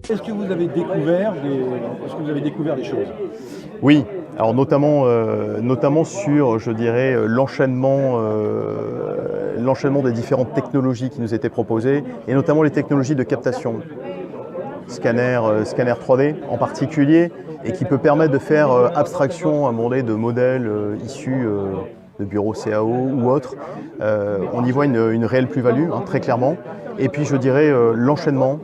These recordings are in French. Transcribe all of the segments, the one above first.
Est-ce que vous avez découvert des choses? Oui, alors notamment sur, je dirais, l'enchaînement des différentes technologies qui nous étaient proposées, et notamment les technologies de captation, scanner 3D en particulier, et qui peut permettre de faire abstraction à un moment donné de modèles issus de bureaux CAO ou autres. On y voit une réelle plus-value, hein, très clairement. Et puis je dirais l'enchaînement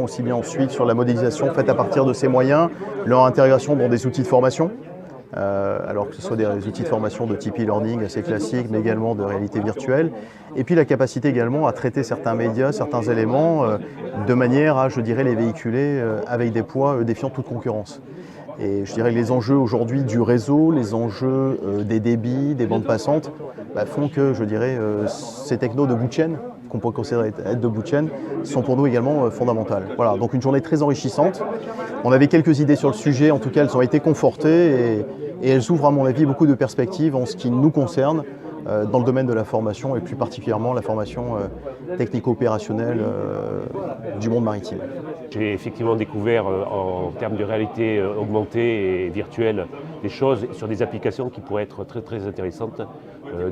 aussi bien ensuite sur la modélisation faite à partir de ces moyens, leur intégration dans des outils de formation, alors que ce soit des outils de formation de type e-learning assez classiques, mais également de réalité virtuelle. Et puis la capacité également à traiter certains médias, certains éléments, de manière à, je dirais, les véhiculer avec des poids défiant toute concurrence. Et je dirais que les enjeux aujourd'hui du réseau, les enjeux des débits, des bandes passantes, font que, je dirais, ces technos de bout de chaîne, qu'on peut considérer être de bout de chaîne, sont pour nous également fondamentales. Voilà, donc une journée très enrichissante. On avait quelques idées sur le sujet, en tout cas elles ont été confortées et elles ouvrent à mon avis beaucoup de perspectives en ce qui nous concerne dans le domaine de la formation et plus particulièrement la formation technico-opérationnelle du monde maritime. J'ai effectivement découvert en termes de réalité augmentée et virtuelle des choses sur des applications qui pourraient être très très intéressantes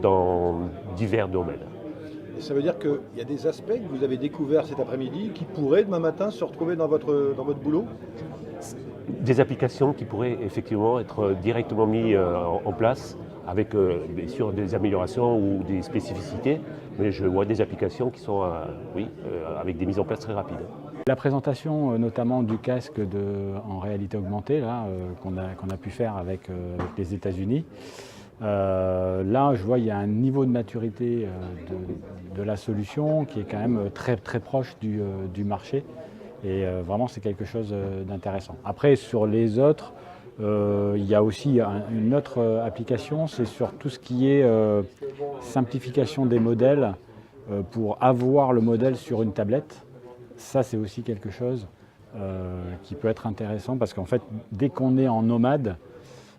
dans divers domaines. Et ça veut dire qu'il y a des aspects que vous avez découverts cet après-midi qui pourraient demain matin se retrouver dans votre boulot? Des applications qui pourraient effectivement être directement mises en place avec bien sûr des améliorations ou des spécificités, mais je vois des applications qui sont avec des mises en place très rapides. La présentation notamment du casque en réalité augmentée qu'on a pu faire avec les États-Unis, là je vois il y a un niveau de maturité de la solution qui est quand même très proche du marché et vraiment c'est quelque chose d'intéressant. Après sur les autres, il y a aussi une autre application, c'est sur tout ce qui est simplification des modèles pour avoir le modèle sur une tablette. Ça, c'est aussi quelque chose qui peut être intéressant parce qu'en fait, dès qu'on est en nomade,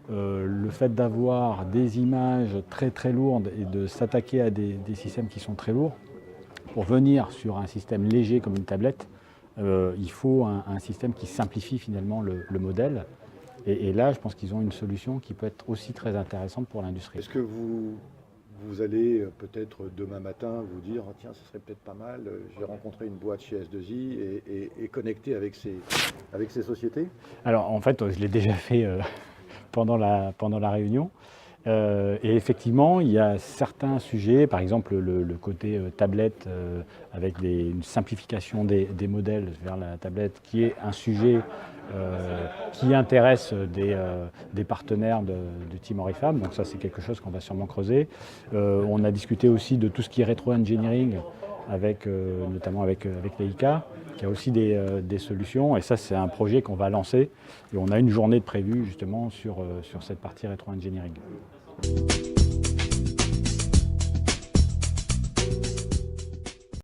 le fait d'avoir des images très lourdes et de s'attaquer à des systèmes qui sont très lourds, pour venir sur un système léger comme une tablette, il faut un système qui simplifie finalement le modèle. Et là, je pense qu'ils ont une solution qui peut être aussi très intéressante pour l'industrie. Est-ce que vous allez peut-être demain matin vous dire « Tiens, ce serait peut-être pas mal, je vais rencontrer une boîte chez S2I et connecter avec ces sociétés ?» Alors en fait, je l'ai déjà fait pendant la réunion. Et effectivement, il y a certains sujets, par exemple le côté tablette avec une simplification des modèles vers la tablette, qui est un sujet qui intéresse des partenaires du Team Orifab. Donc ça, c'est quelque chose qu'on va sûrement creuser. On a discuté aussi de tout ce qui est rétro-engineering, notamment avec l'EICA, qui a aussi des solutions. Et ça, c'est un projet qu'on va lancer. Et on a une journée de prévue justement sur cette partie rétro-engineering.